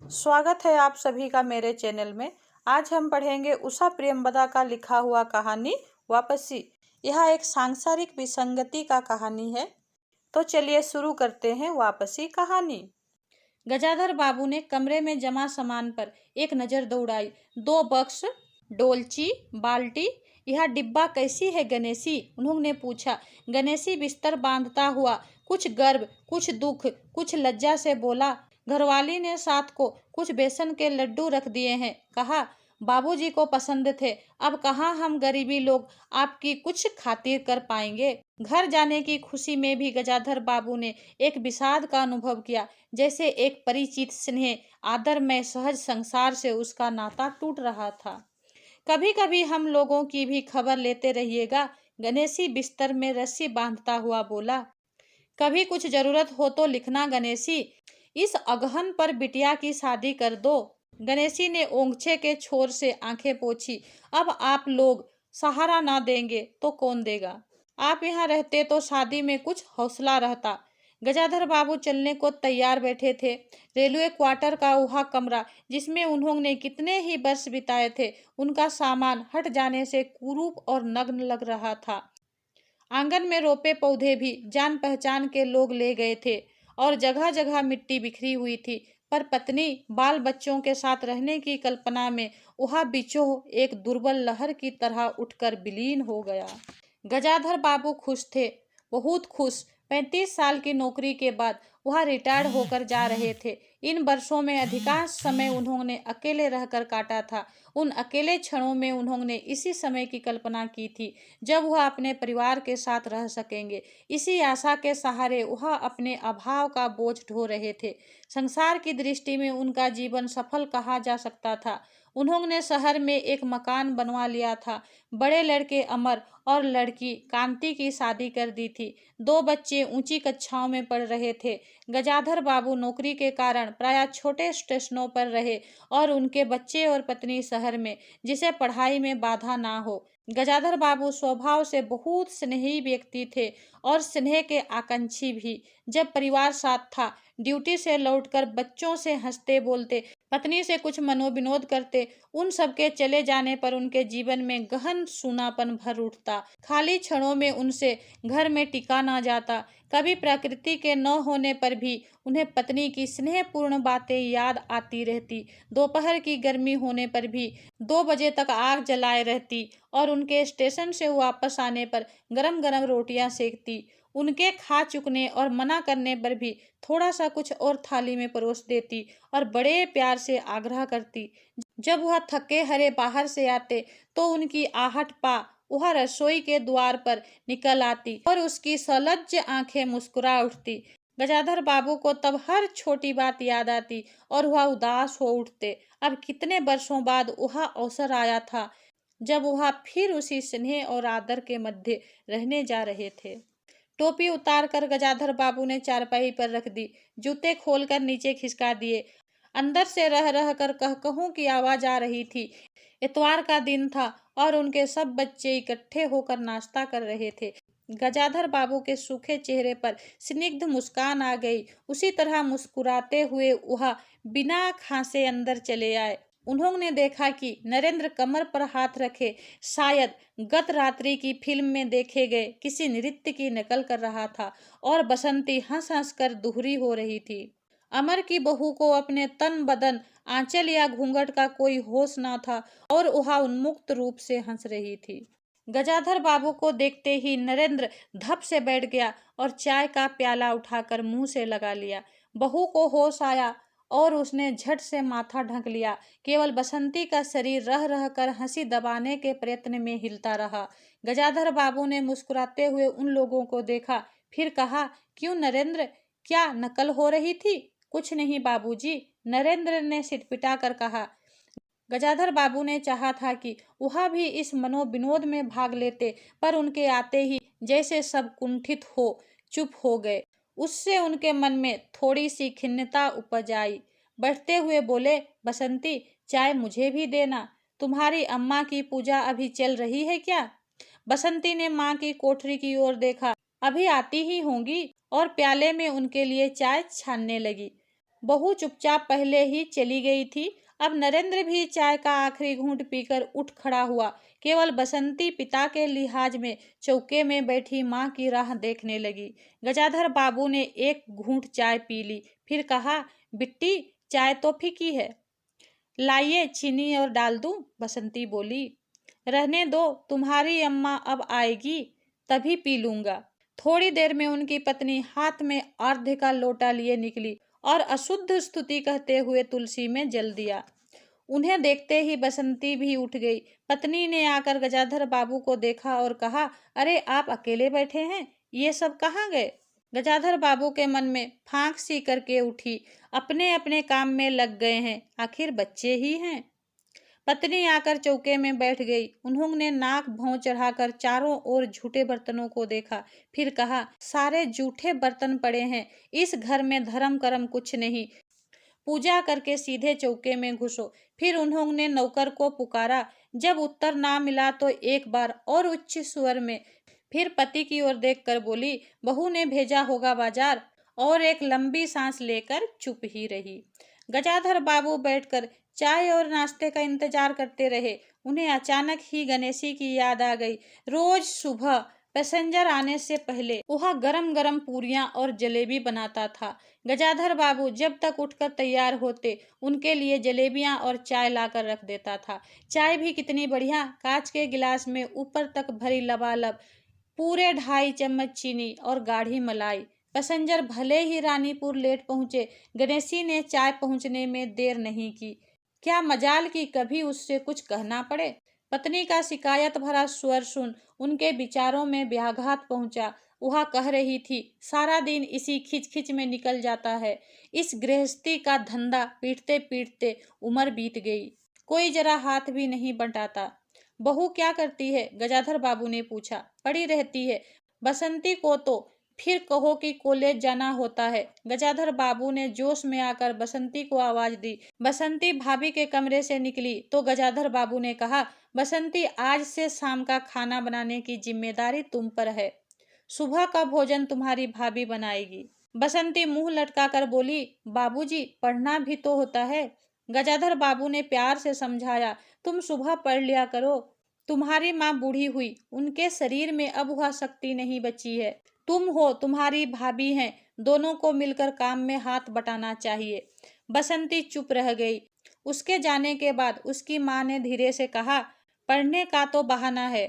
स्वागत है आप सभी का मेरे चैनल में। आज हम पढ़ेंगे उषा प्रेमवदा का लिखा हुआ कहानी वापसी। यह एक सांसारिक विसंगति का कहानी है। तो चलिए शुरू करते हैं वापसी कहानी। गजाधर बाबू ने कमरे में जमा सामान पर एक नज़र दौड़ाई। 2 बक्स, डोलची, बाल्टी। यह डिब्बा कैसी है गणेशी? उन्होंने पूछा। गणेशी बिस्तर बांधता हुआ कुछ गर्व, कुछ दुख, कुछ लज्जा से बोला, घरवाली ने साथ को कुछ बेसन के लड्डू रख दिए हैं। कहा, बाबूजी को पसंद थे। अब कहाँ हम गरीबी लोग आपकी कुछ खातिर कर पाएंगे। घर जाने की खुशी में भी गजाधर बाबू ने एक विषाद का अनुभव किया, जैसे एक परिचित स्नेह, आदर में सहज संसार से उसका नाता टूट रहा था। कभी कभी हम लोगों की भी खबर लेते रहिएगा, गणेशी बिस्तर में रस्सी बांधता हुआ बोला। कभी कुछ जरूरत हो तो लिखना गणेशी, इस अगहन पर बिटिया की शादी कर दो। गणेशी ने ओंगछे के छोर से आंखें पोंछी। अब आप लोग सहारा ना देंगे तो कौन देगा? आप यहाँ रहते तो शादी में कुछ हौसला रहता। गजाधर बाबू चलने को तैयार बैठे थे। रेलवे क्वार्टर का वह कमरा जिसमें उन्होंने कितने ही वर्ष बिताए थे, उनका सामान हट जाने से कुरूप और नग्न लग रहा था। आंगन में रोपे पौधे भी जान पहचान के लोग ले गए थे और जगह जगह मिट्टी बिखरी हुई थी, पर पत्नी बाल बच्चों के साथ रहने की कल्पना में वह बिचोह एक दुर्बल लहर की तरह उठकर विलीन हो गया। गजाधर बाबू खुश थे, बहुत खुश। 35 साल की नौकरी के बाद वह रिटायर्ड होकर जा रहे थे। इन वर्षों में अधिकांश समय उन्होंने अकेले रहकर काटा था। उन अकेले क्षणों में उन्होंने इसी समय की कल्पना की थी जब वह अपने परिवार के साथ रह सकेंगे। इसी आशा के सहारे वह अपने अभाव का बोझ ढो रहे थे। संसार की दृष्टि में उनका जीवन सफल कहा जा सकता था। उन्होंने शहर में एक मकान बनवा लिया था, बड़े लड़के अमर और लड़की कांति की शादी कर दी थी। 2 बच्चे ऊंची कक्षाओं में पढ़ रहे थे। गजाधर बाबू नौकरी के कारण प्रायः छोटे स्टेशनों पर रहे और उनके बच्चे और पत्नी शहर में, जिसे पढ़ाई में बाधा ना हो। गजाधर बाबू स्वभाव से बहुत स्नेही व्यक्ति थे और स्नेह के आकांक्षी भी। जब परिवार साथ था, ड्यूटी से लौटकर बच्चों से हंसते बोलते, पत्नी से कुछ मनोविनोद करते। उन सबके चले जाने पर उनके जीवन में गहन सूनापन भर उठता। खाली क्षणों में उनसे घर में टिका ना जाता। कभी प्रकृति के न होने पर भी उन्हें पत्नी की स्नेहपूर्ण बातें याद आती रहती। दोपहर की गर्मी होने पर भी 2 बजे तक आग जलाए रहती और उनके स्टेशन से वापस आने पर गरम गरम रोटियां सेकती। उनके खा चुकने और मना करने पर भी थोड़ा सा कुछ और थाली में परोस देती और बड़े प्यार से आग्रह करती। जब वह थके हारे बाहर से आते तो उनकी आहट पा वह रसोई के द्वार पर निकल आती और उसकी सलज्ज आंखें मुस्कुरा उठती। गजाधर बाबू को तब हर छोटी बात याद आती और वह उदास हो उठते। अब कितने वर्षों बाद वह अवसर आया था जब वह फिर उसी स्नेह और आदर के मध्य रहने जा रहे थे। टोपी उतारकर गजाधर बाबू ने चारपाई पर रख दी, जूते खोलकर नीचे खिसका दिए। अंदर से रह रह कर कहकहों की आवाज आ रही थी। इतवार का दिन था और उनके सब बच्चे इकट्ठे होकर नाश्ता कर रहे थे। गजाधर बाबू के सूखे चेहरे पर स्निग्ध मुस्कान आ गई। उसी तरह मुस्कुराते हुए वह बिना खांसे अंदर चले आए। उन्होंने देखा कि नरेंद्र कमर पर हाथ रखे शायद गत रात्रि की फिल्म में देखे गए किसी नृत्य की नकल कर रहा था और बसंती हंस हंस कर दुहरी हो रही थी। अमर की बहू को अपने तन बदन, आंचल या घूंघट का कोई होश न था और वह उन्मुक्त रूप से हंस रही थी। गजाधर बाबू को देखते ही नरेंद्र धप से बैठ गया और चाय का प्याला उठाकर मुंह से लगा लिया। बहू को होश आया और उसने झट से माथा ढक लिया। केवल बसंती का शरीर रह रह कर हंसी दबाने के प्रयत्न में हिलता रहा। गजाधर बाबू ने मुस्कुराते हुए उन लोगों को देखा, फिर कहा, क्यों नरेंद्र, क्या नकल हो रही थी? कुछ नहीं बाबूजी, नरेंद्र ने सिटपिटा कर कहा। गजाधर बाबू ने चाहा था कि वह भी इस मनोविनोद में भाग लेते, पर उनके आते ही जैसे सब कुंठित हो चुप हो गए। उससे उनके मन में थोड़ी सी खिन्नता उपज आई। बैठते हुए बोले, बसंती, चाय मुझे भी देना। तुम्हारी अम्मा की पूजा अभी चल रही है क्या? बसंती ने माँ की कोठरी की ओर देखा। अभी आती ही होंगी और प्याले में उनके लिए चाय छानने लगी। बहू चुपचाप पहले ही चली गई थी। अब नरेंद्र भी चाय का आखिरी घूंट पीकर उठ खड़ा हुआ। केवल बसंती पिता के लिहाज में चौके में बैठी माँ की राह देखने लगी। गजाधर बाबू ने एक घूंट चाय पी ली, फिर कहा, बिट्टी चाय तो फीकी है, लाइए चीनी और डाल दूं? बसंती बोली, रहने दो, तुम्हारी अम्मा अब आएगी तभी पी लूंगा। थोड़ी देर में उनकी पत्नी हाथ में अर्घ्य का लोटा लिए निकली और अशुद्ध स्तुति कहते हुए तुलसी में जल दिया। उन्हें देखते ही बसंती भी उठ गई। पत्नी ने आकर गजाधर बाबू को देखा और कहा, अरे आप अकेले बैठे हैं, ये सब कहाँ गए? गजाधर बाबू के मन में फांक सी करके उठी, अपने अपने काम में लग गए हैं, आखिर बच्चे ही हैं। पत्नी आकर चौके में बैठ गई। उन्होंने नाक भौं चढ़ाकर चारों ओर झूठे बर्तनों को देखा, फिर कहा, सारे झूठे बर्तन पड़े हैं, इस घर में धर्म कर्म कुछ नहीं, पूजा करके सीधे चौके में घुसो। फिर उन्होंने नौकर को पुकारा। जब उत्तर ना मिला तो एक बार और उच्च स्वर में, फिर पति की ओर देखकर बोली, बहू ने भेजा होगा बाजार, और एक लंबी सांस लेकर चुप ही रही। गजाधर बाबू बैठकर चाय और नाश्ते का इंतजार करते रहे। उन्हें अचानक ही गणेशी की याद आ गई। रोज सुबह पैसेंजर आने से पहले वह गरम गरम पूरियां और जलेबी बनाता था। गजाधर बाबू जब तक उठकर तैयार होते, उनके लिए जलेबियां और चाय लाकर रख देता था। चाय भी कितनी बढ़िया, कांच के गिलास में ऊपर तक भरी लबालब, पूरे 2.5 चम्मच चीनी और गाढ़ी मलाई। पैसेंजर भले ही रानीपुर लेट पहुंचे, गणेशी ने चाय पहुंचने में देर नहीं की। क्या मजाल की कभी उससे कुछ कहना पड़े। पत्नी का शिकायत भरा स्वर सुन उनके विचारों में व्याघात पहुंचा। वह कह रही थी, सारा दिन इसी खिचखिच में निकल जाता है, इस गृहस्थी का धंधा पीटते पीटते उम्र बीत गई, कोई जरा हाथ भी नहीं बंटाता। बहू क्या करती है? गजाधर बाबू ने पूछा। पड़ी रहती है। बसंती को तो फिर कहो कि कॉलेज जाना होता है। गजाधर बाबू ने जोश में आकर बसंती को आवाज दी। बसंती भाभी के कमरे से निकली तो गजाधर बाबू ने कहा, बसंती आज से शाम का खाना बनाने की जिम्मेदारी तुम पर है, सुबह का भोजन तुम्हारी भाभी बनाएगी। बसंती मुंह लटकाकर बोली, बाबूजी पढ़ना भी तो होता है। गजाधर बाबू ने प्यार से समझाया, तुम सुबह पढ़ लिया करो, तुम्हारी माँ बूढ़ी हुई, उनके शरीर में अब वह शक्ति नहीं बची है, तुम हो, तुम्हारी भाभी हैं, दोनों को मिलकर काम में हाथ बटाना चाहिए। बसंती चुप रह गई। उसके जाने के बाद उसकी माँ ने धीरे से कहा, पढ़ने का तो बहाना है,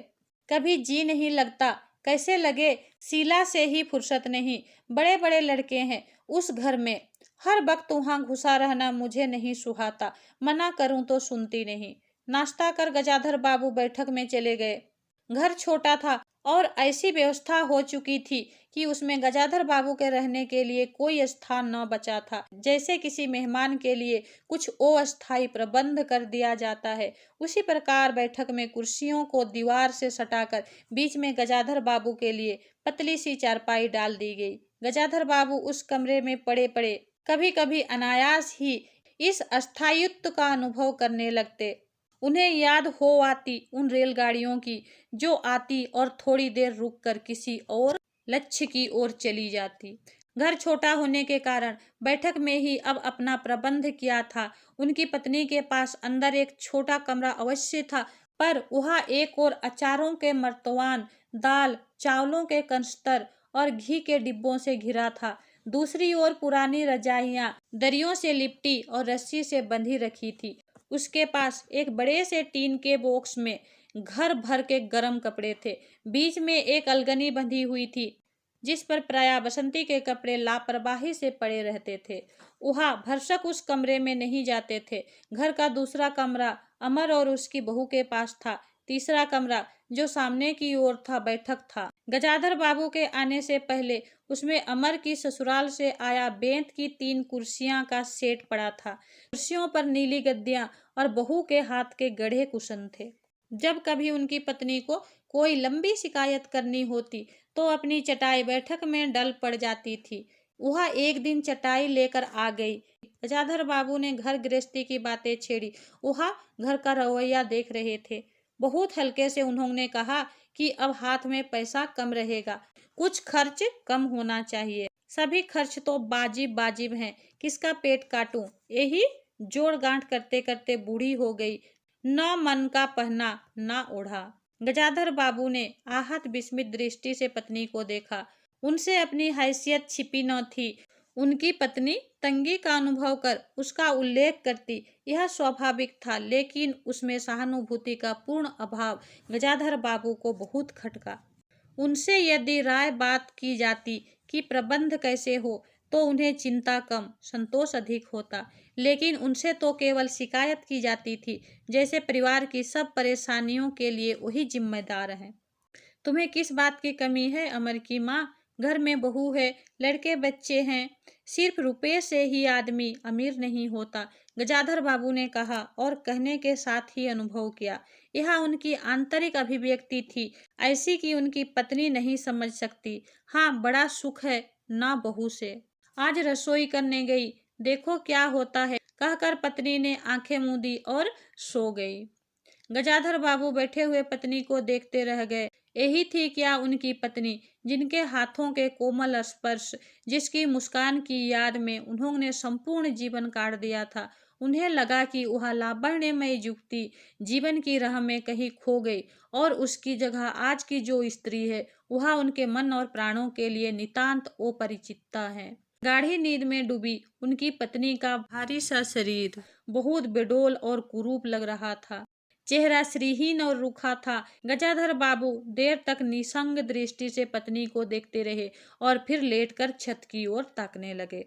कभी जी नहीं लगता। कैसे लगे, शीला से ही फुर्सत नहीं, बड़े बड़े लड़के हैं उस घर में, हर वक्त वहाँ घुसा रहना मुझे नहीं सुहाता, मना करूं तो सुनती नहीं। नाश्ता कर गजाधर बाबू बैठक में चले गए। घर छोटा था और ऐसी व्यवस्था हो चुकी थी कि उसमें गजाधर बाबू के रहने के लिए कोई स्थान न बचा था। जैसे किसी मेहमान के लिए कुछ अस्थायी प्रबंध कर दिया जाता है, उसी प्रकार बैठक में कुर्सियों को दीवार से सटाकर बीच में गजाधर बाबू के लिए पतली सी चारपाई डाल दी गई। गजाधर बाबू उस कमरे में पड़े पड़े कभी कभी अनायास ही इस अस्थायित्व का अनुभव करने लगते। उन्हें याद हो आती उन रेलगाड़ियों की जो आती और थोड़ी देर रुककर किसी और लक्ष्य की ओर चली जाती। घर छोटा होने के कारण बैठक में ही अब अपना प्रबंध किया था। उनकी पत्नी के पास अंदर एक छोटा कमरा अवश्य था, पर वह एक और अचारों के मर्तवान, दाल चावलों के कनस्तर और घी के डिब्बों से घिरा था। दूसरी ओर पुरानी रजाइयां दरियों से लिपटी और रस्सी से बंधी रखी थी। उसके पास एक बड़े से टीन के बॉक्स में घर भर के गर्म कपड़े थे। बीच में एक अलगनी बंधी हुई थी जिस पर प्रायः बसंती के कपड़े लापरवाही से पड़े रहते थे। वहाँ भरसक उस कमरे में नहीं जाते थे। घर का दूसरा कमरा अमर और उसकी बहू के पास था। तीसरा कमरा जो सामने की ओर था बैठक था। गजाधर बाबू के आने से पहले उसमें अमर की ससुराल से आया बेंत की 3 कुर्सियां का सेट पड़ा था। कुर्सियों पर नीली गद्दियां और बहू के हाथ के गढ़े कुशन थे। जब कभी उनकी पत्नी को कोई लंबी शिकायत करनी होती तो अपनी चटाई बैठक में डल पड़ जाती थी। वह एक दिन चटाई लेकर आ गई। गजाधर बाबू ने घर गृहस्थी की बातें छेड़ी। वह घर का रवैया देख रहे थे। बहुत हल्के से उन्होंने कहा कि अब हाथ में पैसा कम रहेगा, कुछ खर्च कम होना चाहिए। सभी खर्च तो बाजिब बाजिब हैं, किसका पेट काटूं, यही जोड़ गांठ करते करते बूढ़ी हो गई, न मन का पहना न ओढ़ा। गजाधर बाबू ने आहत विस्मित दृष्टि से पत्नी को देखा। उनसे अपनी हैसियत छिपी न थी। उनकी पत्नी तंगी का अनुभव कर उसका उल्लेख करती, यह स्वाभाविक था, लेकिन उसमें सहानुभूति का पूर्ण अभाव गजाधर बाबू को बहुत खटका। उनसे यदि राय बात की जाती कि प्रबंध कैसे हो, तो उन्हें चिंता कम, संतोष अधिक होता, लेकिन उनसे तो केवल शिकायत की जाती थी, जैसे परिवार की सब परेशानियों के लिए वही जिम्मेदार हैं। तुम्हें किस बात की कमी है अमर की माँ? घर में बहू है, लड़के बच्चे हैं, सिर्फ रुपये से ही आदमी अमीर नहीं होता, गजाधर बाबू ने कहा और कहने के साथ ही अनुभव किया। यह उनकी आंतरिक अभिव्यक्ति थी, ऐसी कि उनकी पत्नी नहीं समझ सकती। हाँ, बड़ा सुख है ना बहू से। आज रसोई करने गई, देखो क्या होता है, कहकर पत्नी ने आंखें मूंदी और सो गई। गजाधर बाबू बैठे हुए पत्नी को देखते रह गए। यही थी क्या उनकी पत्नी, जिनके हाथों के कोमल स्पर्श, जिसकी मुस्कान की याद में उन्होंने संपूर्ण जीवन काट दिया था। उन्हें लगा कि वह लावण्यमय युवती जीवन की राह में कहीं खो गई और उसकी जगह आज की जो स्त्री है, वह उनके मन और प्राणों के लिए नितांत अपरिचिता है। गाढ़ी नींद में डूबी उनकी पत्नी का भारी सा शरीर बहुत बेडौल और कुरूप लग रहा था। चेहरा श्रीहीन और रूखा था। गजाधर बाबू देर तक निसंग दृष्टि से पत्नी को देखते रहे और फिर लेटकर छत की ओर ताकने लगे।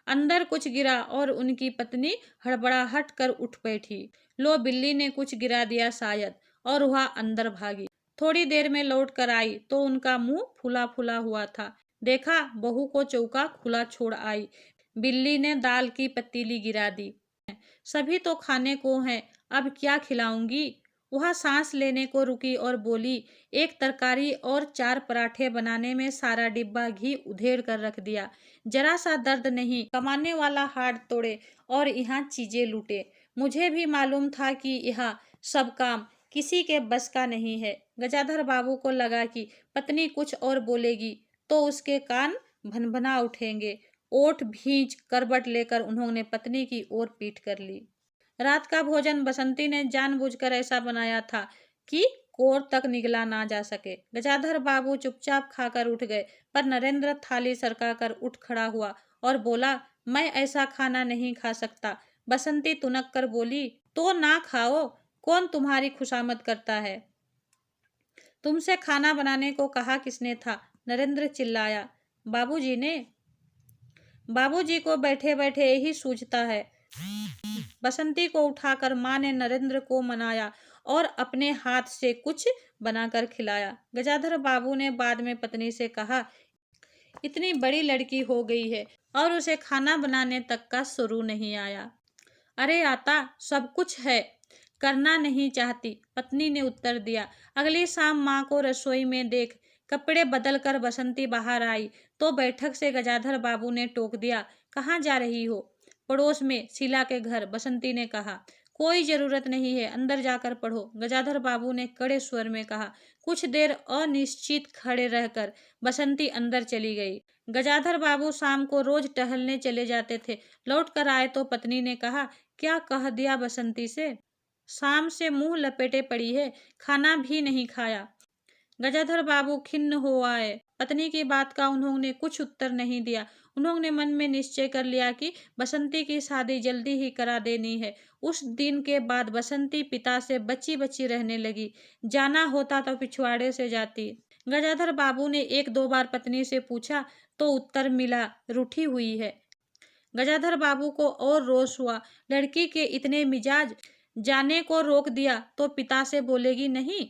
अंदर कुछ गिरा और उनकी पत्नी हड़बड़ाहट कर उठ बैठी। लो, बिल्ली ने कुछ गिरा दिया शायद, और वह अंदर भागी। थोड़ी देर में लौट कर आई तो उनका मुंह फूला फूला हुआ था। देखा, बहू को चौका खुला छोड़ आई, बिल्ली ने दाल की पतीली गिरा दी। सभी तो खाने को हैं, अब क्या खिलाऊंगी? वह सांस लेने को रुकी और बोली, एक तरकारी और 4 पराठे बनाने में सारा डिब्बा घी उधेड़ कर रख दिया। जरा सा दर्द नहीं, कमाने वाला हाथ तोड़े और यहाँ चीजें लूटे। मुझे भी मालूम था कि यह सब काम किसी के बस का नहीं है। गजाधर बाबू को लगा कि पत्नी कुछ और बोलेगी तो उसके कान भनभना उठेंगे। ओठ भींच करवट लेकर उन्होंने पत्नी की ओर पीठ कर ली। रात का भोजन बसंती ने जानबूझकर ऐसा बनाया था कि कोर तक निगला ना जा सके। गजाधर बाबू चुपचाप खाकर उठ गए, पर नरेंद्र थाली सरकाकर उठ खड़ा हुआ और बोला, मैं ऐसा खाना नहीं खा सकता। बसंती तुनक कर बोली, तो ना खाओ, कौन तुम्हारी खुशामद करता है? तुमसे खाना बनाने को कहा किसने था? नरेंद्र चिल्लाया। बाबूजी ने। बाबूजी को बैठे बैठे यही सूझता है। बसंती को उठाकर माँ ने नरेंद्र को मनाया और अपने हाथ से कुछ बनाकर खिलाया। गजाधर बाबू ने बाद में पत्नी से कहा, इतनी बड़ी लड़की हो गई है और उसे खाना बनाने तक का शुरू नहीं आया। अरे आता, सब कुछ है, करना नहीं चाहती, पत्नी ने उत्तर दिया। अगली शाम माँ को रसोई में देख कपड़े बदल कर बसंती बाहर आई तो बैठक से गजाधर बाबू ने टोक दिया, कहाँ जा रही हो? पड़ोस में शीला के घर, बसंती ने कहा। कोई जरूरत नहीं है, अंदर जाकर पढ़ो, गजाधर बाबू ने कड़े स्वर में कहा। कुछ देर अनिश्चित खड़े रहकर बसंती अंदर चली गई। गजाधर बाबू शाम को रोज टहलने चले जाते थे। लौट कर आए तो पत्नी ने कहा, क्या कह दिया बसंती से? शाम से मुंह लपेटे पड़ी है, खाना भी नहीं खाया। गजाधर बाबू खिन्न हो आए। पत्नी की बात का उन्होंने कुछ उत्तर नहीं दिया। उन्होंने मन में निश्चय कर लिया कि बसंती की शादी जल्दी ही करा देनी है। उस दिन के बाद बसंती पिता से बची बची रहने लगी। जाना होता तो पिछवाड़े से जाती। गजाधर बाबू ने 1-2 बार पत्नी से पूछा तो उत्तर मिला, रूठी हुई है। गजाधर बाबू को और रोष हुआ। लड़की के इतने मिजाज, जाने को रोक दिया तो पिता से बोलेगी नहीं।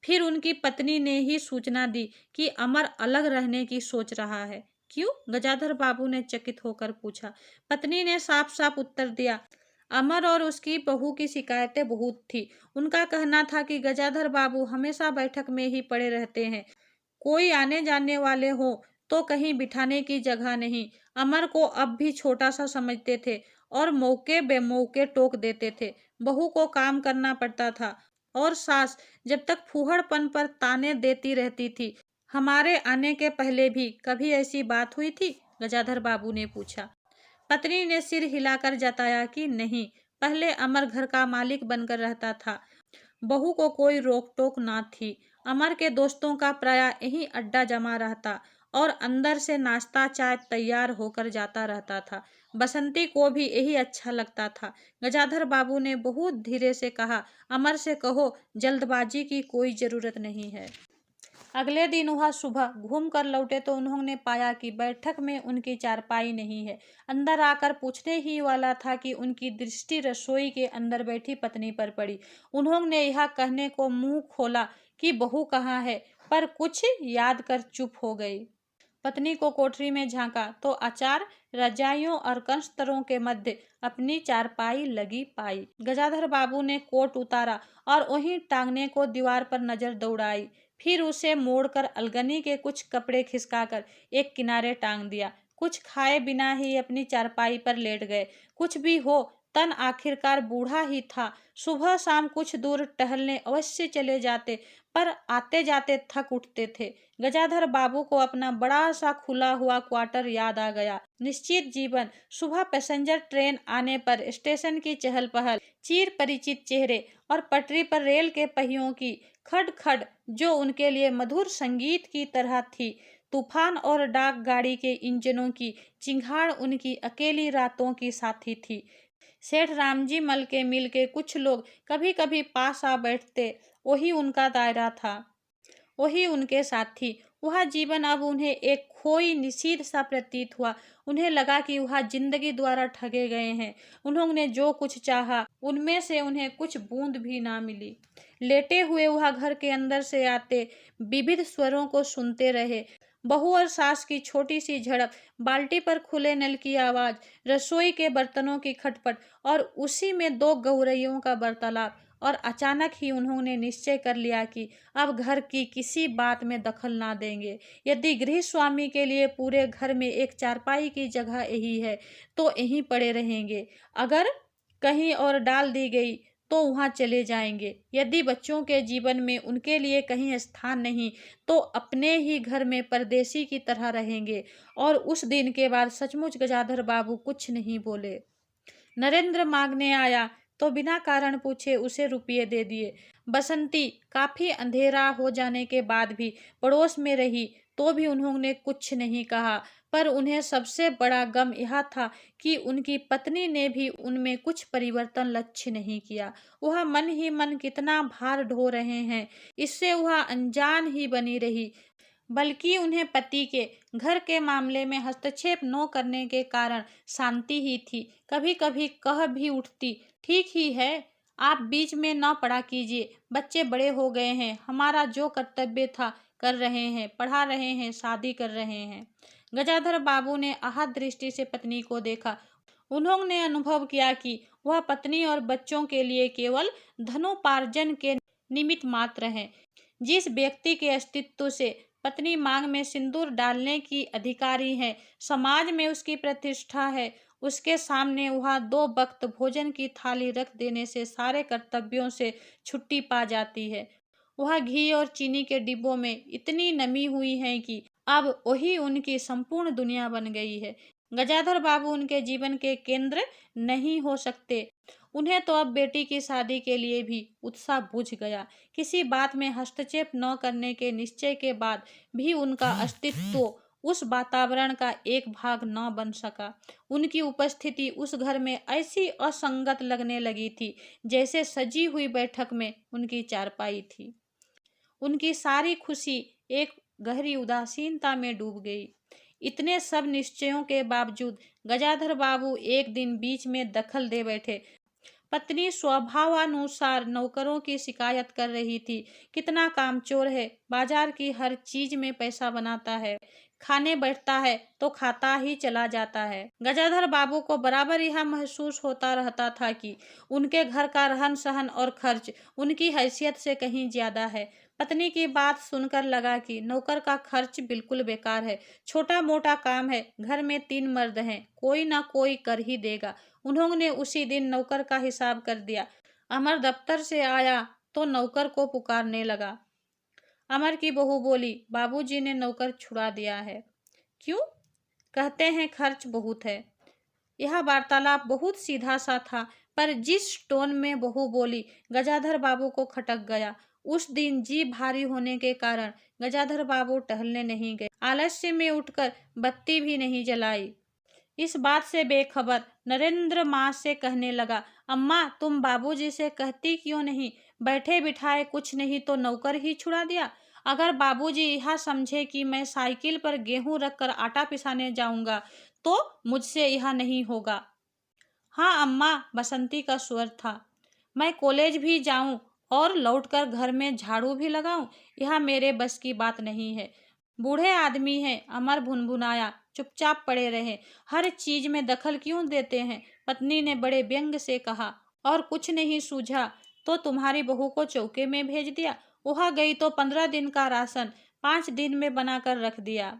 फिर उनकी पत्नी ने ही सूचना दी कि अमर अलग रहने की सोच रहा है। क्यों? गजाधर बाबू ने चकित होकर पूछा। पत्नी ने साफ साफ उत्तर दिया, अमर और उसकी बहू की शिकायतें बहुत थी। उनका कहना था कि गजाधर बाबू हमेशा बैठक में ही पड़े रहते हैं, कोई आने जाने वाले हो तो कहीं बिठाने की जगह नहीं। अमर को अब भी छोटा सा समझते थे और मौके बेमौके टोक देते थे। बहू को काम करना पड़ता था और सास जब तक फूहड़पन पर ताने देती रहती थी, हमारे आने के पहले भी कभी ऐसी बात हुई थी? गजाधर बाबू ने पूछा। पत्नी ने सिर हिलाकर जताया कि नहीं, पहले अमर घर का मालिक बनकर रहता था। बहू को कोई रोक टोक ना थी। अमर के दोस्तों का प्राय यही अड्डा जमा रहता और अंदर से नाश्ता चाय तैयार होकर जाता रहता था। बसंती को भी यही अच्छा लगता था। गजाधर बाबू ने बहुत धीरे से कहा, अमर से कहो जल्दबाजी की कोई जरूरत नहीं है। अगले दिन वह सुबह घूम कर लौटे तो उन्होंने पाया कि बैठक में उनकी चारपाई नहीं है। अंदर आकर पूछने ही वाला था कि उनकी दृष्टि रसोई के अंदर बैठी पत्नी पर पड़ी। उन्होंने यह कहने को मुंह खोला कि बहू कहाँ है, पर कुछ याद कर चुप हो गई। पत्नी को कोठरी में झांका तो अचार रजाइयों और कंस्तरों के मध्य अपनी चारपाई लगी पाई। गजाधर बाबू ने कोट उतारा और वहीं टांगने को दीवार पर नजर दौड़ाई। फिर उसे मोड़कर अलगनी के कुछ कपड़े खिसकाकर एक किनारे टांग दिया। कुछ खाए बिना ही अपनी चारपाई पर लेट गए। कुछ भी हो, तन आखिरकार बूढ़ा ही था। सुबह शाम कुछ दूर टहलने अवश्य चले जाते, पर आते जाते थक उठते थे। गजाधर बाबू को अपना बड़ा सा खुला हुआ क्वार्टर याद आ गया। निश्चित जीवन, सुबह पैसेंजर ट्रेन आने पर स्टेशन की चहल पहल, चिर परिचित चेहरे और पटरी पर रेल के पहियों की खड खड जो उनके लिए मधुर संगीत की तरह थी। तूफान और डाक गाड़ी के इंजनों की चिंगाड़ उनकी अकेली रातों की साथी थी। सेठ रामजी मल के मिल के कुछ लोग कभी कभी पास आ बैठते, वही उनका दायरा था, वही उनके साथी। वह जीवन अब उन्हें एक खोई निषीध सा प्रतीत हुआ। उन्हें लगा कि वह जिंदगी द्वारा ठगे गए हैं। उन्होंने जो कुछ चाहा उनमें से उन्हें कुछ बूंद भी ना मिली। लेटे हुए वह घर के अंदर से आते विविध स्वरों को सुनते रहे। बहू और सास की छोटी सी झड़प, बाल्टी पर खुले नल की आवाज, रसोई के बर्तनों की खटपट और उसी में दो गौरैयों का वार्तालाप। और अचानक ही उन्होंने निश्चय कर लिया कि अब घर की किसी बात में दखल ना देंगे। यदि गृह स्वामी के लिए पूरे घर में एक चारपाई की जगह यही है तो यहीं पड़े रहेंगे। अगर कहीं और डाल दी गई तो वहां चले जाएंगे। यदि बच्चों के जीवन में उनके लिए कहीं स्थान नहीं तो अपने ही घर में परदेसी की तरह रहेंगे। और उस दिन के बाद सचमुच गजाधर बाबू कुछ नहीं बोले। नरेंद्र मांगने आया तो बिना कारण पूछे उसे रुपये दे दिए। बसंती काफी अंधेरा हो जाने के बाद भी पड़ोस में रही तो भी उन्होंने कुछ नहीं कहा। पर उन्हें सबसे बड़ा गम यह था कि उनकी पत्नी ने भी उनमें कुछ परिवर्तन लक्ष्य नहीं किया। वह मन ही मन कितना भार ढो रहे हैं, इससे वह अनजान ही बनी रही। बल्कि उन्हें पति के घर के मामले में हस्तक्षेप न करने के कारण शांति ही थी। कभी कभी कह भी उठती, ठीक ही है, आप बीच में न पड़ा कीजिए, बच्चे बड़े हो गए हैं, हमारा जो कर्तव्य था कर रहे हैं, पढ़ा रहे हैं, शादी कर रहे हैं। गजाधर बाबू ने आहत दृष्टि से पत्नी को देखा। उन्होंने अनुभव किया कि वह पत्नी और बच्चों के लिए केवल धनोपार्जन के निमित्त मात्र हैं। जिस व्यक्ति के अस्तित्व से पत्नी मांग में सिंदूर डालने की अधिकारी है, समाज में उसकी प्रतिष्ठा है, उसके सामने वह दो वक्त भोजन की थाली रख देने से सारे कर्तव्यों से छुट्टी पा जाती है। वह घी और चीनी के डिब्बों में इतनी नमी हुई है कि अब वही उनकी संपूर्ण दुनिया बन गई है। गजाधर बाबू उनके जीवन के केंद्र नहीं हो सकते। उन्हें तो अब बेटी की शादी के लिए भी उत्साह बुझ गया। किसी बात में हस्तक्षेप न करने के निश्चय के बाद भी उनका अस्तित्व उस वातावरण का एक भाग न बन सका। उनकी उपस्थिति उस घर में ऐसी असंगत लगने लगी थी जैसे सजी हुई बैठक में उनकी चारपाई थी। उनकी सारी खुशी एक गहरी उदासीनता में डूब गई। इतने सब निश्चयों के बावजूद गजाधर बाबू एक दिन बीच में दखल दे बैठे। पत्नी स्वभावानुसार नौकरों की शिकायत कर रही थी, कितना कामचोर है, बाजार की हर चीज में पैसा बनाता है, खाने बैठता है तो खाता ही चला जाता है। गजाधर बाबू को बराबर यह महसूस होता रहता था कि उनके घर का रहन सहन और खर्च उनकी हैसियत से कहीं ज्यादा है। पत्नी की बात सुनकर लगा कि नौकर का खर्च बिल्कुल बेकार है, छोटा मोटा काम है, घर में 3 मर्द हैं, कोई ना कोई कर ही देगा। उन्होंने उसी दिन नौकर का हिसाब कर दिया। अमर दफ्तर से आया तो नौकर को पुकारने लगा, अमर की बहू बोली, बाबूजी ने नौकर छुड़ा दिया है। क्यों? कहते हैं खर्च बहुत है। यह वार्तालाप बहुत सीधा सा था, पर जिस टोन में बहू बोली, गजाधर बाबू को खटक गया। उस दिन जी भारी होने के कारण गजाधर बाबू टहलने नहीं गए। आलस्य में उठकर बत्ती भी नहीं जलाई। इस बात से बेखबर नरेंद्र माँ से कहने लगा, अम्मा तुम बाबूजी से कहती क्यों नहीं? बैठे बिठाए कुछ नहीं तो नौकर ही छुड़ा दिया। अगर बाबूजी यह समझे कि मैं साइकिल पर गेहूं रखकर आटा पिसाने जाऊंगा तो मुझसे यह नहीं होगा। हाँ अम्मा, बसंती का स्वर था। मैं कॉलेज भी जाऊं और लौटकर घर में झाड़ू भी लगाऊं, यह मेरे बस की बात नहीं है। बूढ़े आदमी हैं, अमर भुनभुनाया। चुपचाप पड़े रहे, हर चीज में दखल क्यों देते हैं? पत्नी ने बड़े व्यंग से कहा। और कुछ नहीं सूझा तो तुम्हारी बहू को चौके में भेज दिया। वहां गई तो 15 दिन का राशन 5 दिन में बनाकर रख दिया।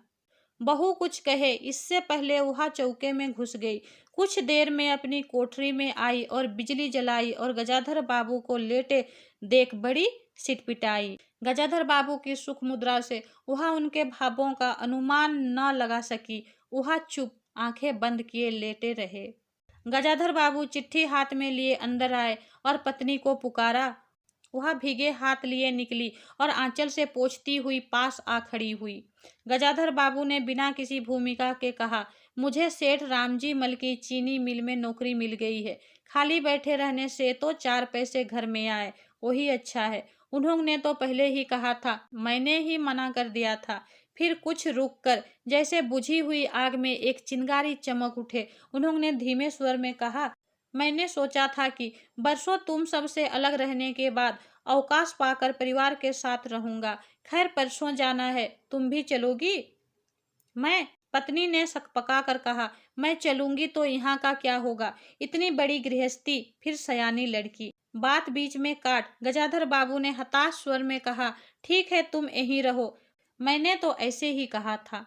बहू कुछ कहे इससे पहले वह चौके में घुस गई। कुछ देर में अपनी कोठरी में आई और बिजली जलाई और गजाधर बाबू को लेटे देख बड़ी सिटपिटाई। गजाधर बाबू की सुख मुद्रा से वह उनके भावों का अनुमान न लगा सकी। वह चुप आंखें बंद किए लेटे रहे। गजाधर बाबू चिट्ठी हाथ में लिए अंदर आए और पत्नी को पुकारा। वह भीगे हाथ लिए निकली और आंचल से पोंछती हुई पास आ खड़ी हुई। गजाधर बाबू ने बिना किसी भूमिका के कहा, मुझे सेठ रामजी मल की चीनी मिल में नौकरी मिल गई है। खाली बैठे रहने से तो 4 पैसे घर में आए, वही अच्छा है। उन्होंने तो पहले ही कहा था, मैंने ही मना कर दिया था। फिर कुछ रुक कर जैसे बुझी हुई आग में एक चिंगारी चमक उठे। उन्होंने धीमे स्वर में कहा, मैंने सोचा था कि बरसों तुम सबसे अलग रहने के बाद अवकाश पाकर परिवार के साथ रहूंगा। खैर परसों जाना है, तुम भी चलोगी? मैं? पत्नी ने सकपका कर कहा, मैं चलूंगी तो यहाँ का क्या होगा? इतनी बड़ी गृहस्थी, फिर सयानी लड़की। बात बीच में काट गजाधर बाबू ने हताश स्वर में कहा, ठीक है तुम यहीं रहो, मैंने तो ऐसे ही कहा था।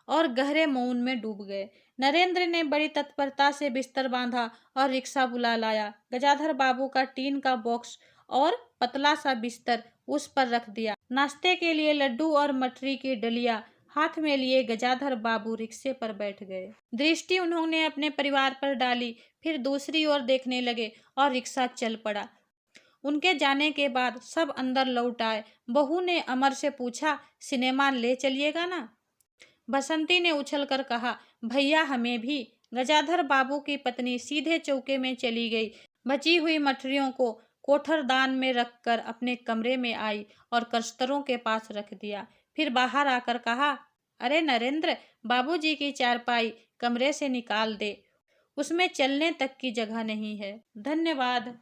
और गहरे मौन में डूब गए। नरेंद्र ने बड़ी तत्परता से बिस्तर बांधा और रिक्शा बुला लाया। गजाधर बाबू का टीन का बॉक्स और पतला सा बिस्तर उस पर रख दिया। नाश्ते के लिए लड्डू और मठरी की डलिया हाथ में लिए गजाधर बाबू रिक्शे पर बैठ गए। दृष्टि उन्होंने अपने परिवार पर डाली, फिर दूसरी ओर देखने लगे और रिक्शा चल पड़ा। उनके जाने के बाद सब अंदर लौट आए। बहू ने अमर से पूछा, सिनेमा ले चलिएगा ना? बसंती ने उछलकर कहा, भैया हमें भी। गजाधर बाबू की पत्नी सीधे चौके में चली गई। बची हुई मठरियों को कोठरदान में रखकर अपने कमरे में आई और कस्तरों के पास रख दिया। फिर बाहर आकर कहा, अरे नरेंद्र, बाबूजी की चारपाई कमरे से निकाल दे, उसमें चलने तक की जगह नहीं है। धन्यवाद।